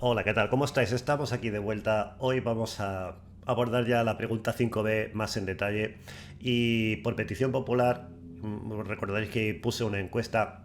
Hola, ¿qué tal? ¿Cómo estáis? Estamos aquí de vuelta. Hoy vamos a abordar ya la pregunta 5B más en detalle. Y por petición popular, recordaréis que puse una encuesta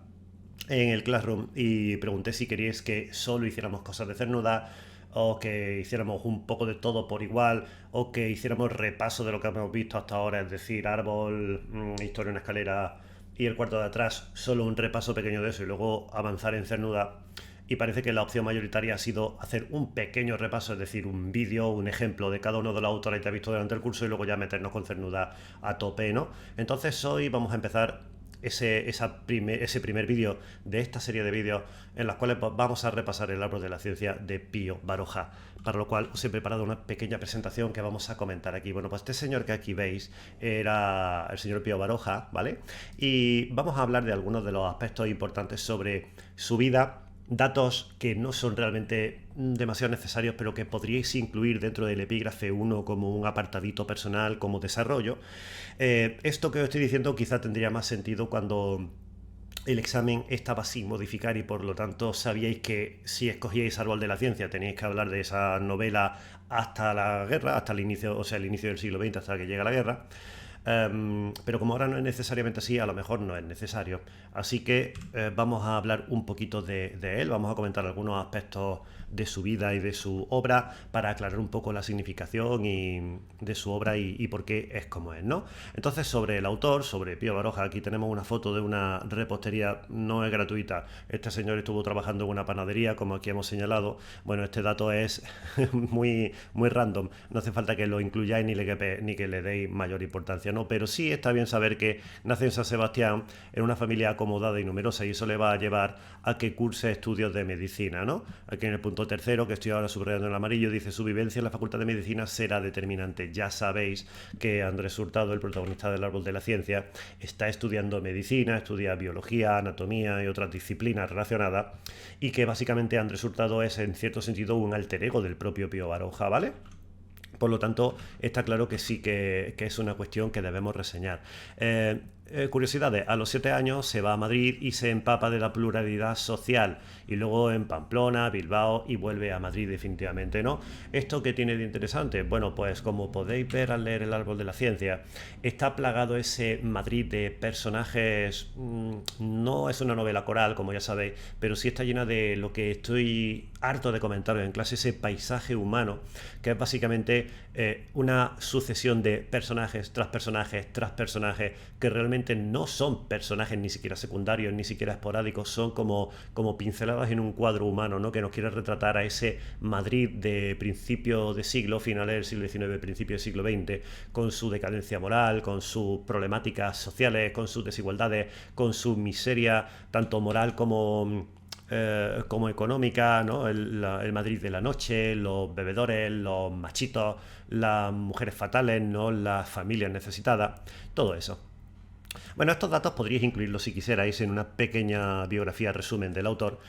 en el Classroom y pregunté si queríais que solo hiciéramos cosas de cernuda o que hiciéramos un poco de todo por igual o que hiciéramos repaso de lo que hemos visto hasta ahora, es decir, árbol, historia, una escalera y el cuarto de atrás, solo un repaso pequeño de eso y luego avanzar en cernuda. Y parece que la opción mayoritaria ha sido hacer un pequeño repaso, es decir, un vídeo, un ejemplo de cada uno de los autores que ha visto durante el curso y luego ya meternos con cernuda a tope, ¿no? Entonces hoy vamos a empezar ese primer vídeo de esta serie de vídeos en los cuales vamos a repasar el árbol de la ciencia de Pío Baroja, para lo cual os he preparado una pequeña presentación que vamos a comentar aquí. Bueno, pues este señor que aquí veis era el señor Pío Baroja, ¿vale? Y vamos a hablar de algunos de los aspectos importantes sobre su vida, datos que no son realmente demasiado necesarios, pero que podríais incluir dentro del epígrafe 1 como un apartadito personal, como desarrollo. Esto que os estoy diciendo quizá tendría más sentido cuando el examen estaba sin modificar y por lo tanto sabíais que si escogíais Árbol de la Ciencia teníais que hablar de esa novela hasta la guerra, hasta el inicio, o sea, el inicio del siglo XX, hasta que llega la guerra. Pero como ahora no es necesariamente así, a lo mejor no es necesario. Así que vamos a hablar un poquito de él, vamos a comentar algunos aspectos de su vida y de su obra para aclarar un poco la significación de su obra y por qué es como es, ¿no? Entonces, sobre el autor, sobre Pío Baroja, aquí tenemos una foto de una repostería, no es gratuita. Este señor estuvo trabajando en una panadería, como aquí hemos señalado. Bueno, este dato es muy random, no hace falta que lo incluyáis ni que le deis mayor importancia, ¿no? Pero sí está bien saber que nace en San Sebastián en una familia acomodada y numerosa y eso le va a llevar a que curse estudios de medicina, ¿no? Aquí en el punto tercero, que estoy ahora subrayando en amarillo, dice: su vivencia en la Facultad de Medicina será determinante. Ya sabéis que Andrés Hurtado, el protagonista del Árbol de la Ciencia, está estudiando medicina, estudia biología, anatomía y otras disciplinas relacionadas, y que básicamente Andrés Hurtado es en cierto sentido un alter ego del propio Pío Baroja, ¿vale? Por lo tanto, está claro que sí que es una cuestión que debemos reseñar. Curiosidades: a los 7 años se va a Madrid y se empapa de la pluralidad social, y luego en Pamplona, Bilbao y vuelve a Madrid definitivamente, ¿no? ¿Esto qué tiene de interesante? Bueno, pues como podéis ver al leer El Árbol de la Ciencia, está plagado ese Madrid de personajes. No es una novela coral, como ya sabéis, pero sí está llena de lo que estoy harto de comentaros en clase, ese paisaje humano, que es básicamente una sucesión de personajes tras personajes tras personajes, que realmente no son personajes ni siquiera secundarios, ni siquiera esporádicos, son como pinceladas en un cuadro humano, ¿no? Que nos quiere retratar a ese Madrid de principio de siglo, finales del siglo XIX, principio del siglo XX, con su decadencia moral, con sus problemáticas sociales, con sus desigualdades, con su miseria, tanto moral como económica, ¿no? El Madrid de la noche, los bebedores, los machitos, las mujeres fatales, ¿no? Las familias necesitadas, todo eso. Bueno, estos datos podríais incluirlos si quisierais en una pequeña biografía resumen del autor.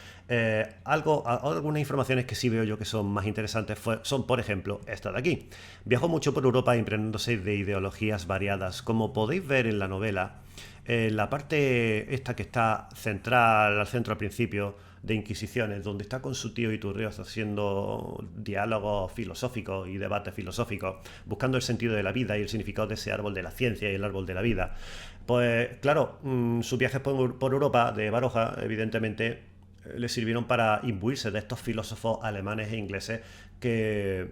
Algunas informaciones que sí veo yo que son más interesantes son, por ejemplo, esta de aquí. Viajó mucho por Europa impregnándose de ideologías variadas. Como podéis ver en la novela, la parte esta que está central, al centro al principio, de Inquisiciones, donde está con su tío Iturrioz haciendo diálogos filosóficos y debates filosóficos, buscando el sentido de la vida y el significado de ese árbol de la ciencia y el árbol de la vida. Pues claro, sus viajes por Europa de Baroja, evidentemente, le sirvieron para imbuirse de estos filósofos alemanes e ingleses que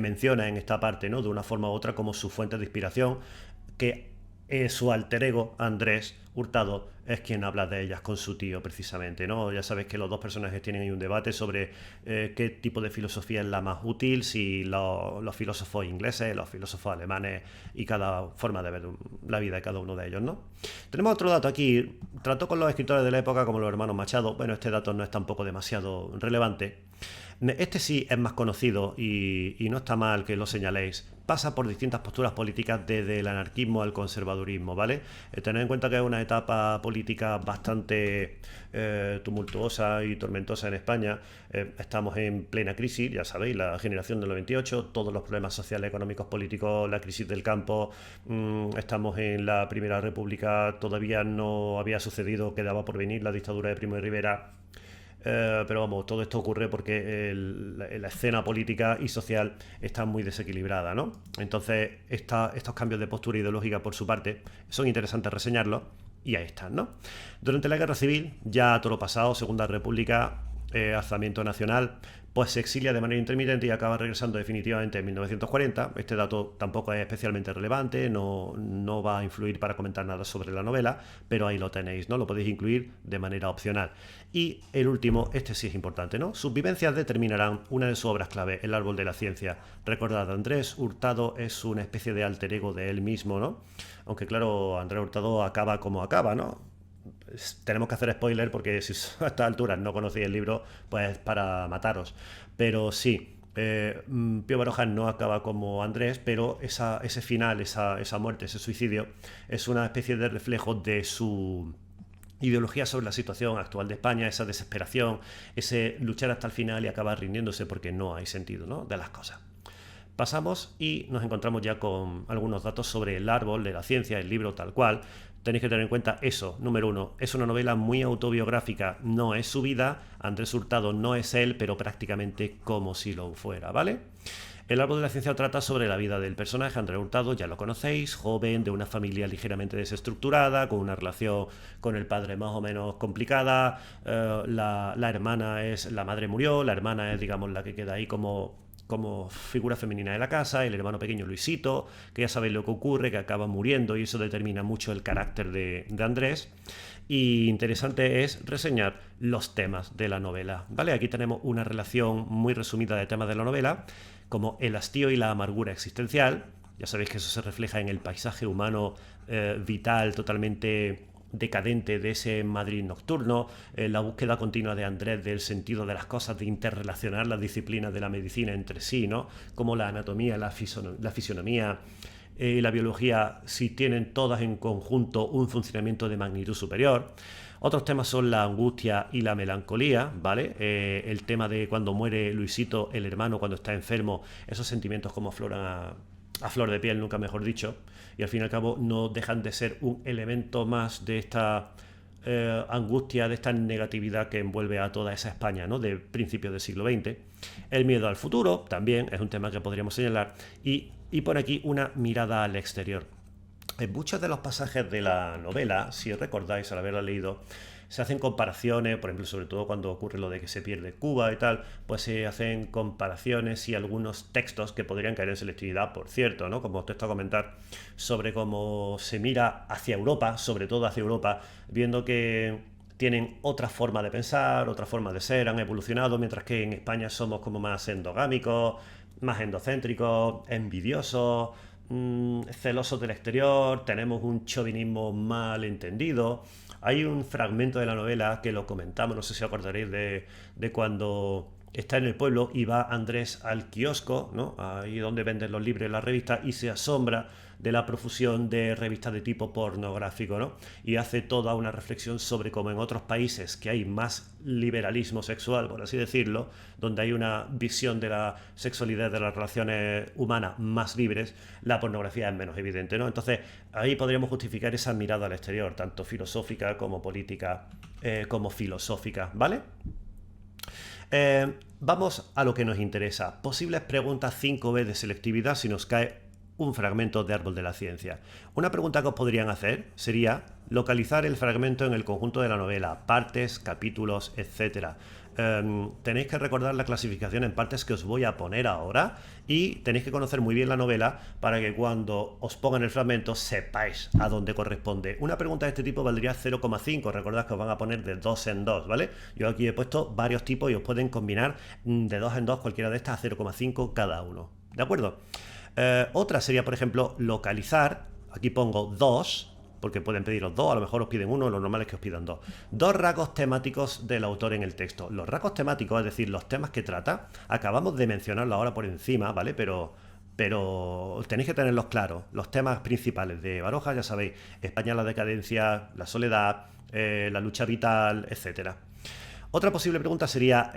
menciona en esta parte, ¿no? De una forma u otra como su fuente de inspiración, que su alter ego, Andrés Hurtado, es quien habla de ellas con su tío precisamente, ¿no? Ya sabéis que los dos personajes tienen ahí un debate sobre qué tipo de filosofía es la más útil, si los filósofos ingleses, los filósofos alemanes y cada forma de ver la vida de cada uno de ellos, ¿no? Tenemos otro dato aquí: trató con los escritores de la época como los hermanos Machado. Bueno, este dato no es tampoco demasiado relevante. Este sí es más conocido y no está mal que lo señaléis. Pasa por distintas posturas políticas desde el anarquismo al conservadurismo, ¿vale? Tened en cuenta que es una etapa política bastante tumultuosa y tormentosa en España. Estamos en plena crisis, ya sabéis, la generación del 98, todos los problemas sociales, económicos, políticos, la crisis del campo. Estamos en la Primera República, todavía no había sucedido, quedaba por venir la dictadura de Primo de Rivera. Pero vamos, todo esto ocurre porque la escena política y social está muy desequilibrada, ¿no? Entonces, estos cambios de postura ideológica por su parte son interesantes reseñarlos y ahí están, ¿no? Durante la Guerra Civil, ya a toro pasado, Segunda República, alzamiento nacional, pues se exilia de manera intermitente y acaba regresando definitivamente en 1940. Este dato tampoco es especialmente relevante, no va a influir para comentar nada sobre la novela, pero ahí lo tenéis, ¿no? Lo podéis incluir de manera opcional. Y el último, este sí es importante, ¿no? Sus vivencias determinarán una de sus obras clave, El árbol de la ciencia. Recordad, Andrés Hurtado es una especie de alter ego de él mismo, ¿no? Aunque claro, Andrés Hurtado acaba como acaba, ¿no? Tenemos que hacer spoiler porque si a estas alturas no conocéis el libro, pues es para mataros. Pero sí, Pío Baroja no acaba como Andrés, pero ese final, esa muerte, ese suicidio, es una especie de reflejo de su ideología sobre la situación actual de España, esa desesperación, ese luchar hasta el final y acabar rindiéndose porque no hay sentido, ¿no?, de las cosas. Pasamos y nos encontramos ya con algunos datos sobre el árbol de la ciencia, el libro tal cual. Tenéis que tener en cuenta eso. Número uno, es una novela muy autobiográfica, no es su vida. Andrés Hurtado no es él, pero prácticamente como si lo fuera, ¿vale? El árbol de la ciencia trata sobre la vida del personaje, Andrés Hurtado, ya lo conocéis, joven, de una familia ligeramente desestructurada, con una relación con el padre más o menos complicada. La hermana es, la madre murió, la hermana es, digamos, la que queda ahí como figura femenina de la casa, el hermano pequeño Luisito, que ya sabéis lo que ocurre, que acaba muriendo y eso determina mucho el carácter de Andrés. Y interesante es reseñar los temas de la novela, ¿vale? Aquí tenemos una relación muy resumida de temas de la novela, como el hastío y la amargura existencial. Ya sabéis que eso se refleja en el paisaje humano vital, totalmente decadente de ese Madrid nocturno, la búsqueda continua de Andrés del sentido de las cosas, de interrelacionar las disciplinas de la medicina entre sí, ¿no? Como la anatomía, la fisionomía y la biología, si tienen todas en conjunto un funcionamiento de magnitud superior. Otros temas son la angustia y la melancolía, ¿vale? El tema de cuando muere Luisito, el hermano, cuando está enfermo, esos sentimientos como afloran a flor de piel, nunca mejor dicho, y al fin y al cabo no dejan de ser un elemento más de esta angustia, de esta negatividad que envuelve a toda esa España, ¿no?, de principios del siglo XX. El miedo al futuro también es un tema que podríamos señalar, y pone aquí una mirada al exterior. En muchos de los pasajes de la novela, si recordáis al haberla leído, se hacen comparaciones, por ejemplo, sobre todo cuando ocurre lo de que se pierde Cuba y tal, pues se hacen comparaciones y algunos textos que podrían caer en selectividad, por cierto, ¿no?, como texto a comentar, sobre cómo se mira hacia Europa, sobre todo hacia Europa, viendo que tienen otra forma de pensar, otra forma de ser, han evolucionado, mientras que en España somos como más endogámicos, más endocéntricos, envidiosos, celosos del exterior, tenemos un chauvinismo mal entendido. Hay un fragmento de la novela que lo comentamos, no sé si acordaréis de cuando está en el pueblo y va Andrés al kiosco, ¿no?, ahí donde venden los libros y las revistas, y se asombra de la profusión de revistas de tipo pornográfico, ¿no?, y hace toda una reflexión sobre cómo en otros países que hay más liberalismo sexual, por así decirlo, donde hay una visión de la sexualidad, de las relaciones humanas más libres, la pornografía es menos evidente, ¿no? Entonces ahí podríamos justificar esa mirada al exterior, tanto filosófica como política, como filosófica, ¿vale? Vamos a lo que nos interesa. Posibles preguntas 5B de selectividad si nos cae un fragmento de árbol de la ciencia. Una pregunta que os podrían hacer sería localizar el fragmento en el conjunto de la novela, partes, capítulos, etc. Tenéis que recordar la clasificación en partes que os voy a poner ahora y tenéis que conocer muy bien la novela para que cuando os pongan el fragmento sepáis a dónde corresponde. Una pregunta de este tipo valdría 0,5. Recordad que os van a poner de 2 en 2, ¿vale? Yo aquí he puesto varios tipos y os pueden combinar de 2 en 2 cualquiera de estas a 0,5 cada uno. ¿De acuerdo? Otra sería, por ejemplo, localizar. Aquí pongo 2, porque pueden pediros 2, a lo mejor os piden 1, lo normal es que os pidan 2. 2 rasgos temáticos del autor en el texto. Los rasgos temáticos, es decir, los temas que trata, acabamos de mencionarlo ahora por encima, ¿vale? Pero tenéis que tenerlos claros. Los temas principales de Baroja, ya sabéis, España, la decadencia, la soledad, la lucha vital, etc. Otra posible pregunta sería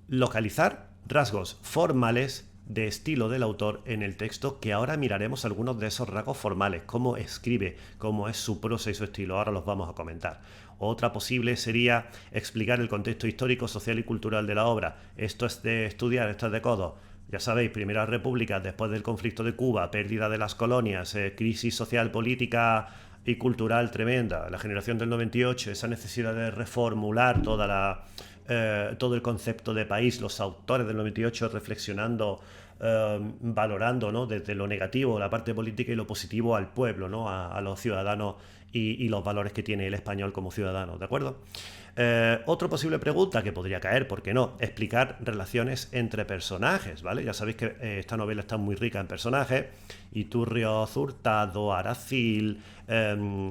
localizar rasgos formales de estilo del autor en el texto, que ahora miraremos algunos de esos rasgos formales, cómo escribe, cómo es su prosa y su estilo. Ahora los vamos a comentar. Otra posible sería explicar el contexto histórico, social y cultural de la obra. Esto es de estudiar, esto es de codo. Ya sabéis, Primera República, después del conflicto de Cuba, pérdida de las colonias, crisis social, política y cultural tremenda, la generación del 98, esa necesidad de reformular todo el concepto de país, los autores del 98 reflexionando, valorando, ¿no?, desde lo negativo, la parte política, y lo positivo al pueblo, ¿no?, a los ciudadanos y los valores que tiene el español como ciudadano, ¿de acuerdo? Otra posible pregunta que podría caer, ¿por qué no? Explicar relaciones entre personajes, ¿vale? Ya sabéis que esta novela está muy rica en personajes. Iturrioz, Hurtado, Aracil,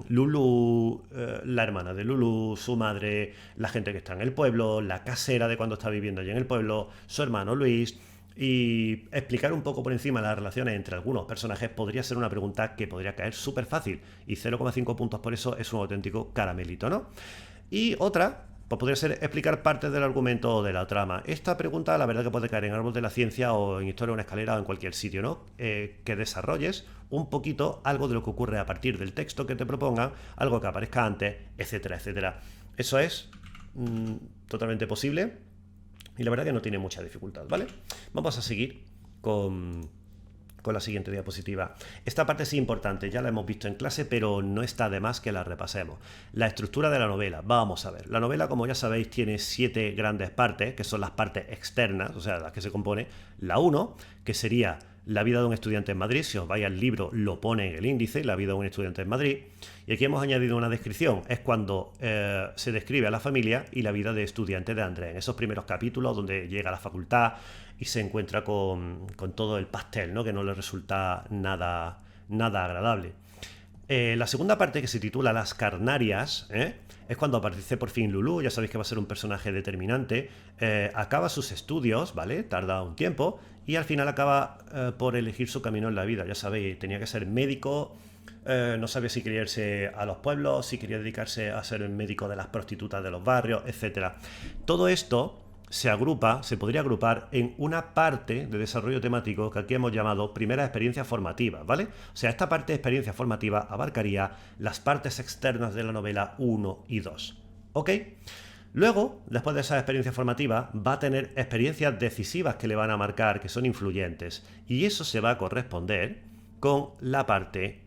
Lulú, la hermana de Lulú, su madre, la gente que está en el pueblo, la casera de cuando está viviendo allí en el pueblo, su hermano Luis. Y explicar un poco por encima las relaciones entre algunos personajes podría ser una pregunta que podría caer súper fácil. Y 0,5 puntos por eso es un auténtico caramelito, ¿no? Y otra, pues podría ser explicar partes del argumento o de la trama. Esta pregunta, la verdad, que puede caer en Árbol de la Ciencia o en Historia de una escalera o en cualquier sitio, ¿no? Que desarrolles un poquito algo de lo que ocurre a partir del texto que te propongan, algo que aparezca antes, etcétera, etcétera. Eso es totalmente posible y la verdad que no tiene mucha dificultad, ¿vale? Vamos a seguir con la siguiente diapositiva. Esta parte es importante, ya la hemos visto en clase, pero no está de más que la repasemos. La estructura de la novela, vamos a ver. La novela, como ya sabéis, tiene 7 grandes partes, que son las partes externas, o sea, las que se compone. La 1, que sería la vida de un estudiante en Madrid. Si os vais al libro, lo pone en el índice, la vida de un estudiante en Madrid. Y aquí hemos añadido una descripción, es cuando se describe a la familia y la vida de estudiante de Andrés. En esos primeros capítulos donde llega a la facultad y se encuentra con todo el pastel, ¿no?, que no le resulta nada agradable. La segunda parte, que se titula Las Carnarias, es cuando aparece por fin Lulú. Ya sabéis que va a ser un personaje determinante. Acaba sus estudios, ¿vale? Tarda un tiempo y al final acaba por elegir su camino en la vida. Ya sabéis, tenía que ser médico, no sabía si quería irse a los pueblos, si quería dedicarse a ser el médico de las prostitutas de los barrios, etc. Todo esto se podría agrupar en una parte de desarrollo temático que aquí hemos llamado primera experiencia formativa, ¿vale? O sea, esta parte de experiencia formativa abarcaría las partes externas de la novela 1 y 2, ¿ok? Luego, después de esa experiencia formativa, va a tener experiencias decisivas que le van a marcar, que son influyentes, y eso se va a corresponder con la parte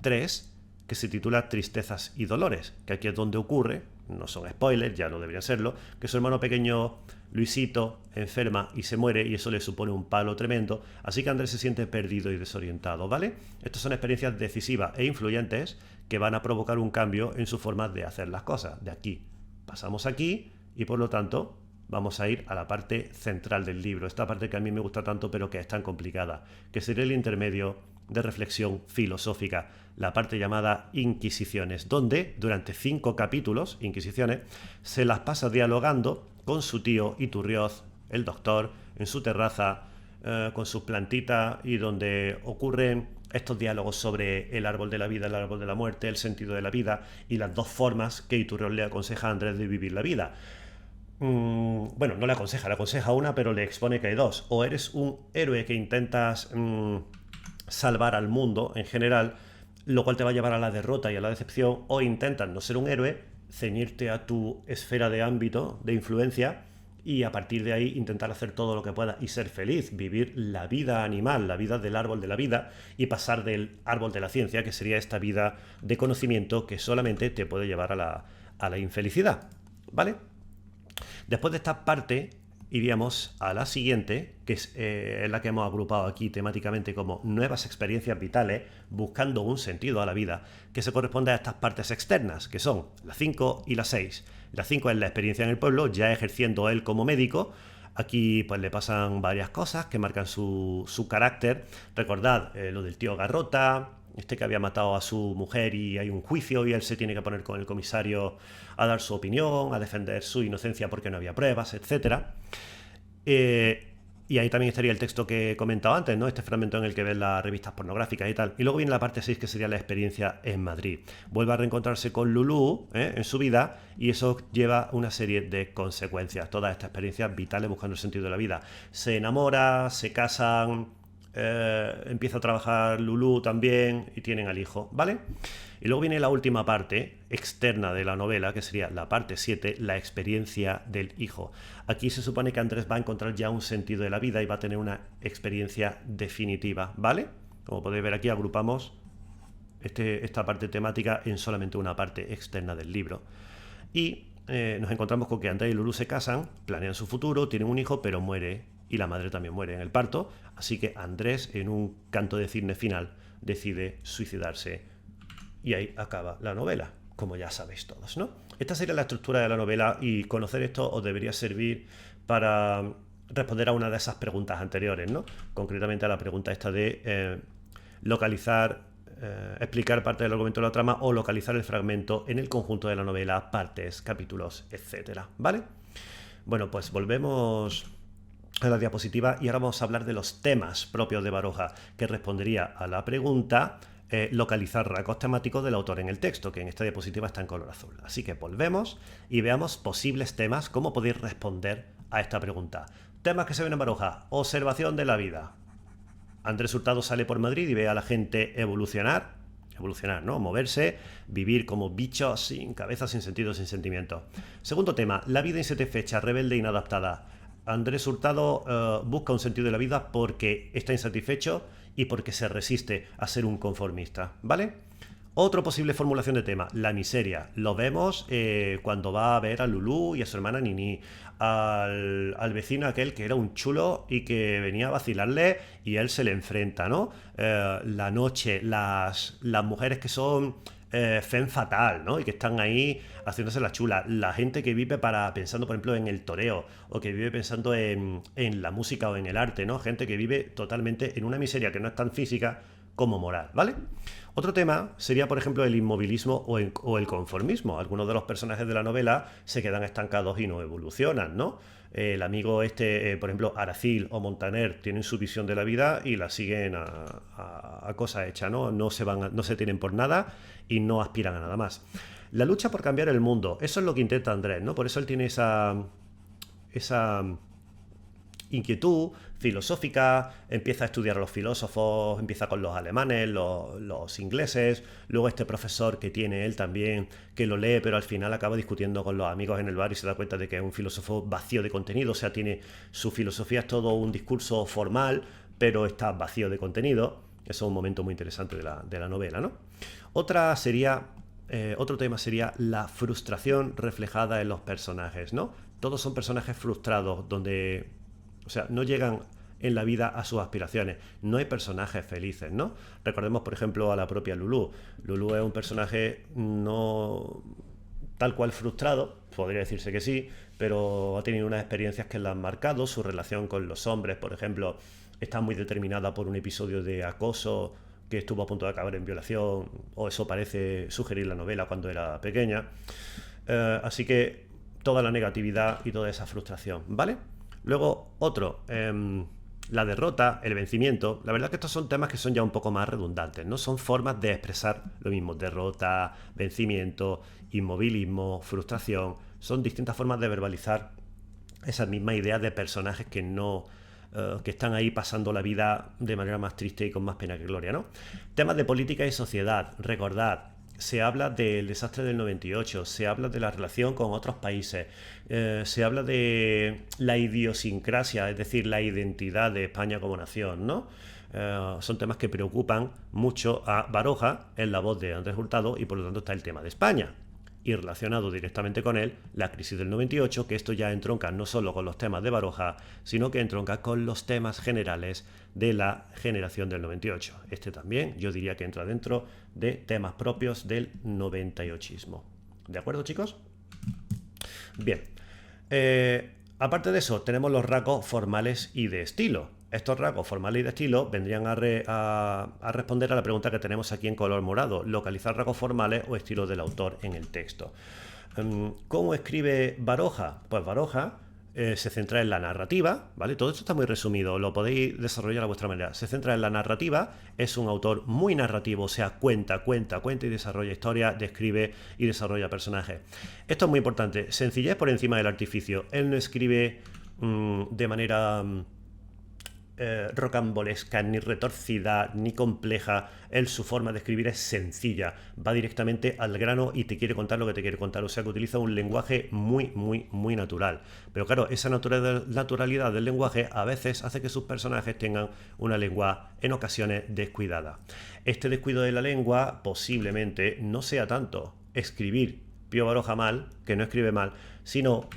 3, que se titula Tristezas y Dolores, que aquí es donde ocurre, no son spoilers, ya no deberían serlo, que su hermano pequeño Luisito enferma y se muere, y eso le supone un palo tremendo, así que Andrés se siente perdido y desorientado, ¿vale? Estas son experiencias decisivas e influyentes que van a provocar un cambio en su forma de hacer las cosas. De aquí pasamos aquí y por lo tanto vamos a ir a la parte central del libro, esta parte que a mí me gusta tanto pero que es tan complicada, que sería el intermedio de reflexión filosófica, la parte llamada Inquisiciones, donde durante 5 capítulos, Inquisiciones, se las pasa dialogando con su tío Iturrioz, el doctor, en su terraza, con sus plantitas, y donde ocurren estos diálogos sobre el árbol de la vida, el árbol de la muerte, el sentido de la vida y las 2 formas que Iturrioz le aconseja a Andrés de vivir la vida. Bueno, no le aconseja una, pero le expone que hay 2. O eres un héroe que intentas salvar al mundo en general, lo cual te va a llevar a la derrota y a la decepción, o intentas no ser un héroe, ceñirte a tu esfera de ámbito, de influencia, y a partir de ahí intentar hacer todo lo que puedas y ser feliz, vivir la vida animal, la vida del árbol de la vida, y pasar del árbol de la ciencia, que sería esta vida de conocimiento que solamente te puede llevar a la infelicidad, ¿vale? Después de esta parte iríamos a la siguiente, que es la que hemos agrupado aquí temáticamente como nuevas experiencias vitales, buscando un sentido a la vida, que se corresponde a estas partes externas, que son la 5 y la 6. La 5 es la experiencia en el pueblo, ya ejerciendo él como médico. Aquí pues le pasan varias cosas que marcan su carácter. Recordad lo del tío Garrota, este que había matado a su mujer y hay un juicio y él se tiene que poner con el comisario a dar su opinión, a defender su inocencia porque no había pruebas, etc. Y ahí también estaría el texto que he comentado antes, ¿no? Este fragmento en el que ves las revistas pornográficas y tal. Y luego viene la parte 6, que sería la experiencia en Madrid. Vuelve a reencontrarse con Lulú en su vida, y eso lleva una serie de consecuencias. Todas estas experiencias vitales buscando el sentido de la vida. Se enamora, se casan, empieza a trabajar Lulú también y tienen al hijo, ¿vale? Y luego viene la última parte externa de la novela, que sería la parte 7, la experiencia del hijo. Aquí se supone que Andrés va a encontrar ya un sentido de la vida y va a tener una experiencia definitiva, ¿vale? Como podéis ver aquí, agrupamos esta parte temática en solamente una parte externa del libro. Y nos encontramos con que Andrés y Lulú se casan, planean su futuro, tienen un hijo, pero muere, y la madre también muere en el parto. Así que Andrés, en un canto de cisne final, decide suicidarse. Y ahí acaba la novela, como ya sabéis todos, ¿no? Esta sería la estructura de la novela, y conocer esto os debería servir para responder a una de esas preguntas anteriores, ¿no? Concretamente a la pregunta esta de localizar, explicar parte del argumento de la trama, o localizar el fragmento en el conjunto de la novela, partes, capítulos, etcétera, ¿vale? Bueno, pues volvemos a la diapositiva y ahora vamos a hablar de los temas propios de Baroja, que respondería a la pregunta localizar rasgos temáticos del autor en el texto, que en esta diapositiva está en color azul. Así que volvemos y veamos posibles temas, cómo podéis responder a esta pregunta. Temas que se ven en Baroja: observación de la vida. Andrés Hurtado sale por Madrid y ve a la gente evolucionar, ¿no? Moverse, vivir como bichos sin cabeza, sin sentido, sin sentimiento. Segundo tema, la vida insatisfecha, rebelde e inadaptada. Andrés Hurtado busca un sentido de la vida porque está insatisfecho y porque se resiste a ser un conformista, ¿vale? Otra posible formulación de tema, la miseria. Lo vemos cuando va a ver a Lulú y a su hermana Nini, al vecino aquel que era un chulo y que venía a vacilarle y él se le enfrenta, ¿no? La noche, las mujeres que son femme fatal, ¿no? Y que están ahí haciéndose la chula. La gente que vive pensando, por ejemplo, en el toreo, o que vive pensando en la música o en el arte, ¿no? Gente que vive totalmente en una miseria que no es tan física como moral, ¿vale? Otro tema sería, por ejemplo, el inmovilismo o el conformismo. Algunos de los personajes de la novela se quedan estancados y no evolucionan, ¿no? El amigo por ejemplo, Aracil o Montaner, tienen su visión de la vida y la siguen a cosa hecha, ¿no? No se tienen por nada y no aspiran a nada más. La lucha por cambiar el mundo, eso es lo que intenta Andrés, ¿no? Por eso él tiene esa inquietud filosófica, empieza a estudiar a los filósofos, empieza con los alemanes, los ingleses, luego este profesor que tiene él también, que lo lee, pero al final acaba discutiendo con los amigos en el bar y se da cuenta de que es un filósofo vacío de contenido, o sea, su filosofía es todo un discurso formal, pero está vacío de contenido. Eso es un momento muy interesante de la novela, ¿no? Otro tema sería la frustración reflejada en los personajes, ¿no? Todos son personajes frustrados, o sea, no llegan en la vida a sus aspiraciones. No hay personajes felices, ¿no? Recordemos, por ejemplo, a la propia Lulú. Lulú es un personaje no tal cual frustrado, podría decirse que sí, pero ha tenido unas experiencias que la han marcado. Su relación con los hombres, por ejemplo, está muy determinada por un episodio de acoso que estuvo a punto de acabar en violación, o eso parece sugerir la novela cuando era pequeña. Así que toda la negatividad y toda esa frustración, ¿vale? Luego otro, la derrota, el vencimiento. La verdad es que estos son temas que son ya un poco más redundantes, ¿no? Son formas de expresar lo mismo: derrota, vencimiento, inmovilismo, frustración. Son distintas formas de verbalizar esas mismas ideas de personajes que están ahí pasando la vida de manera más triste y con más pena que gloria, ¿no? Temas de política y sociedad. Recordad, se habla del desastre del 98, se habla de la relación con otros países, se habla de la idiosincrasia, es decir, la identidad de España como nación, ¿no? Son temas que preocupan mucho a Baroja en la voz de Andrés Hurtado, y por lo tanto está el tema de España. Y relacionado directamente con él, la crisis del 98, que esto ya entronca no solo con los temas de Baroja, sino que entronca con los temas generales de la generación del 98. Este también yo diría que entra dentro de temas propios del 98ismo. ¿De acuerdo, chicos? Bien. Aparte de eso, tenemos los rasgos formales y de estilo. Estos rasgos formales y de estilo vendrían a responder a la pregunta que tenemos aquí en color morado: localizar rasgos formales o estilos del autor en el texto. ¿Cómo escribe Baroja? Pues Baroja se centra en la narrativa, ¿vale? Todo esto está muy resumido, lo podéis desarrollar a vuestra manera. Se centra en la narrativa, es un autor muy narrativo, o sea, cuenta y desarrolla historia, describe y desarrolla personajes. Esto es muy importante, sencillez por encima del artificio. Él no escribe de manera rocambolesca, ni retorcida, ni compleja. Su forma de escribir es sencilla, va directamente al grano y te quiere contar lo que te quiere contar, o sea que utiliza un lenguaje muy natural. Pero claro, esa naturalidad del lenguaje a veces hace que sus personajes tengan una lengua en ocasiones descuidada. Este descuido de la lengua posiblemente no sea tanto escribir Pío Baroja mal, que no escribe mal, sino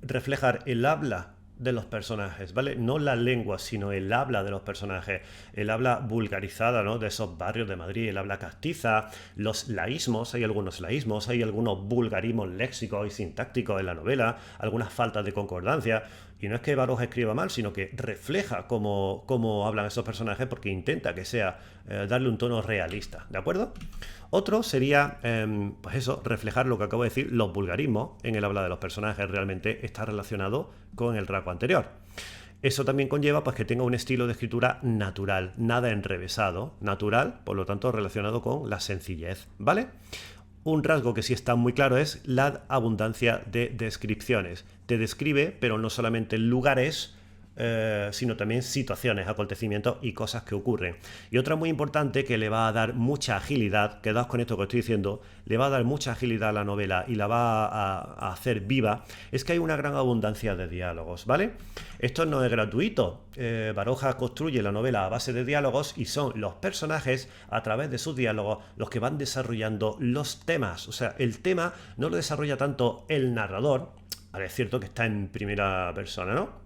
reflejar el habla de los personajes, ¿vale? No la lengua, sino el habla de los personajes, el habla vulgarizada, ¿no? De esos barrios de Madrid, el habla castiza, los laísmos, hay algunos laísmos, hay algunos vulgarismos léxicos y sintácticos en la novela, algunas faltas de concordancia, y no es que Baroja escriba mal, sino que refleja cómo hablan esos personajes porque intenta que sea darle un tono realista, ¿de acuerdo? Otro sería, pues eso, reflejar lo que acabo de decir, los vulgarismos en el habla de los personajes realmente está relacionado con el rasgo anterior. Eso también conlleva pues, que tenga un estilo de escritura natural, nada enrevesado, natural, por lo tanto relacionado con la sencillez, ¿vale? Un rasgo que sí está muy claro es la abundancia de descripciones. Te describe, pero no solamente lugares, sino también situaciones, acontecimientos y cosas que ocurren. Y otra muy importante que le va a dar mucha agilidad, quedaos con esto que estoy diciendo, le va a dar mucha agilidad a la novela y la va a hacer viva, es que hay una gran abundancia de diálogos, ¿vale? Esto no es gratuito. Baroja construye la novela a base de diálogos y son los personajes, a través de sus diálogos, los que van desarrollando los temas. O sea, el tema no lo desarrolla tanto el narrador, ahora es cierto que está en primera persona, ¿no?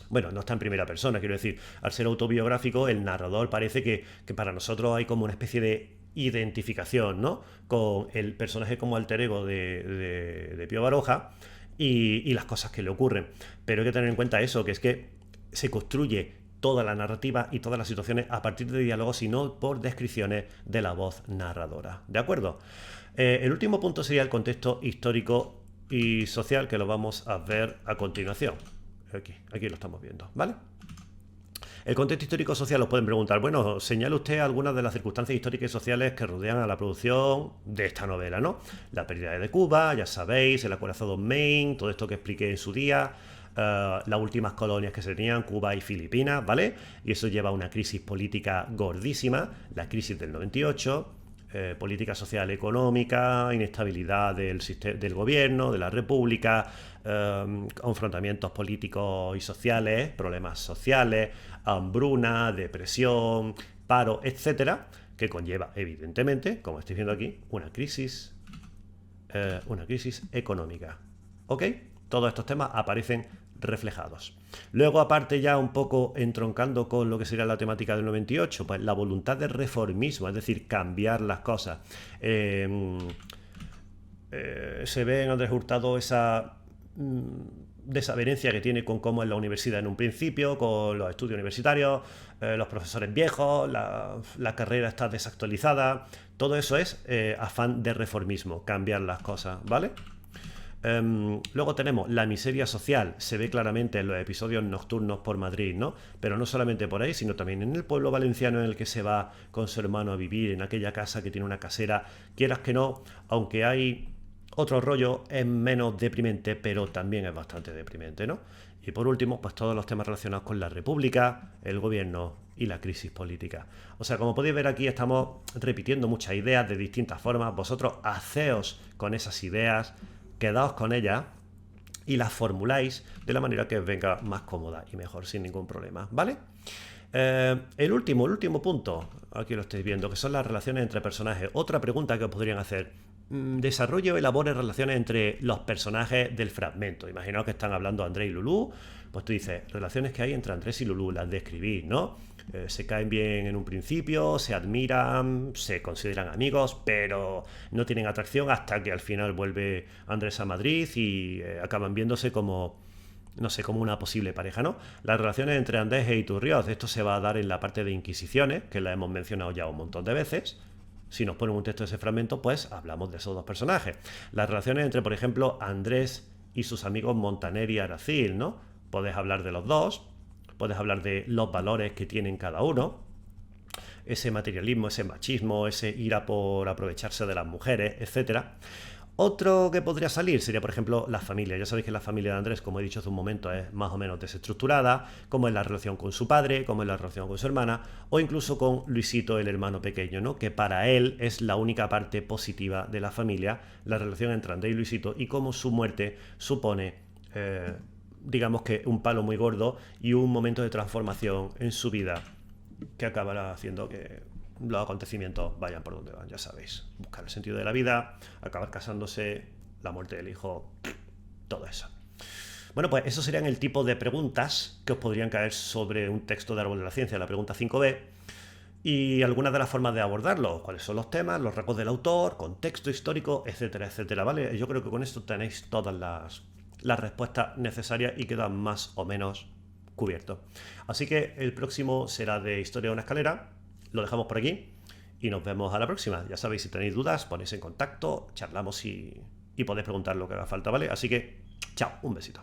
Bueno, no está en primera persona, quiero decir, al ser autobiográfico, el narrador parece que para nosotros hay como una especie de identificación, ¿no? Con el personaje como alter ego de Pío Baroja y las cosas que le ocurren. Pero hay que tener en cuenta eso, que es que se construye toda la narrativa y todas las situaciones a partir de diálogos y no por descripciones de la voz narradora. ¿De acuerdo? El último punto sería el contexto histórico y social, que lo vamos a ver a continuación. Aquí lo estamos viendo, ¿vale? El contexto histórico social os pueden preguntar, bueno, señale usted algunas de las circunstancias históricas y sociales que rodean a la producción de esta novela, ¿no? La pérdida de Cuba, ya sabéis, el acorazado Maine, todo esto que expliqué en su día, las últimas colonias que se tenían, Cuba y Filipinas, ¿vale? Y eso lleva a una crisis política gordísima, la crisis del 98, política social económica, inestabilidad del gobierno, de la república, confrontamientos políticos y sociales, problemas sociales, hambruna, depresión, paro, etcétera, que conlleva evidentemente, como estáis viendo aquí, una crisis económica. ¿Ok? Todos estos temas aparecen reflejados. Luego, aparte, ya un poco entroncando con lo que sería la temática del 98, pues la voluntad de reformismo, es decir, cambiar las cosas. Se ve en Andrés Hurtado esa desavenencia que tiene con cómo es la universidad en un principio, con los estudios universitarios, los profesores viejos, la carrera está desactualizada. Todo eso es afán de reformismo, cambiar las cosas, ¿vale? Luego tenemos la miseria social, se ve claramente en los episodios nocturnos por Madrid, ¿no? Pero no solamente por ahí, sino también en el pueblo valenciano en el que se va con su hermano a vivir, en aquella casa que tiene una casera, quieras que no, aunque hay otro rollo, es menos deprimente, pero también es bastante deprimente, ¿no? Y por último, pues todos los temas relacionados con la república, el gobierno y la crisis política. O sea, como podéis ver aquí, estamos repitiendo muchas ideas de distintas formas. Vosotros haceos con esas ideas, quedaos con ellas y las formuláis de la manera que os venga más cómoda y mejor, sin ningún problema, ¿vale? El último punto, aquí lo estáis viendo, que son las relaciones entre personajes. Otra pregunta que os podrían hacer: desarrollo o elabore relaciones entre los personajes del fragmento. Imaginaos que están hablando Andrés y Lulú, pues tú dices, relaciones que hay entre Andrés y Lulú, las describís, ¿no? Se caen bien en un principio, se admiran, se consideran amigos, pero no tienen atracción hasta que al final vuelve Andrés a Madrid y acaban viéndose como, no sé, como una posible pareja, ¿no? Las relaciones entre Andrés e Iturrioz, esto se va a dar en la parte de Inquisiciones, que la hemos mencionado ya un montón de veces. Si nos ponen un texto de ese fragmento, pues hablamos de esos dos personajes. Las relaciones entre, por ejemplo, Andrés y sus amigos Montaner y Aracil, ¿no? Puedes hablar de los dos, puedes hablar de los valores que tienen cada uno, ese materialismo, ese machismo, ese ir a por aprovecharse de las mujeres, etcétera. Otro que podría salir sería, por ejemplo, la familia. Ya sabéis que la familia de Andrés, como he dicho hace un momento, es más o menos desestructurada, como es la relación con su padre, como es la relación con su hermana, o incluso con Luisito, el hermano pequeño, ¿no? Que para él es la única parte positiva de la familia, la relación entre Andrés y Luisito, y cómo su muerte supone, digamos que un palo muy gordo y un momento de transformación en su vida que acabará haciendo que los acontecimientos vayan por donde van, ya sabéis. Buscar el sentido de la vida, acabar casándose, la muerte del hijo, todo eso. Bueno, pues eso serían el tipo de preguntas que os podrían caer sobre un texto de Árbol de la Ciencia, la pregunta 5b, y algunas de las formas de abordarlo, cuáles son los temas, los rasgos del autor, contexto histórico, etcétera, etcétera, ¿vale? Yo creo que con esto tenéis todas las respuestas necesarias y quedan más o menos cubierto. Así que el próximo será de Historia de una escalera. Lo dejamos por aquí y nos vemos a la próxima. Ya sabéis, si tenéis dudas, ponéis en contacto, charlamos y podéis preguntar lo que haga falta, ¿vale? Así que, chao, un besito.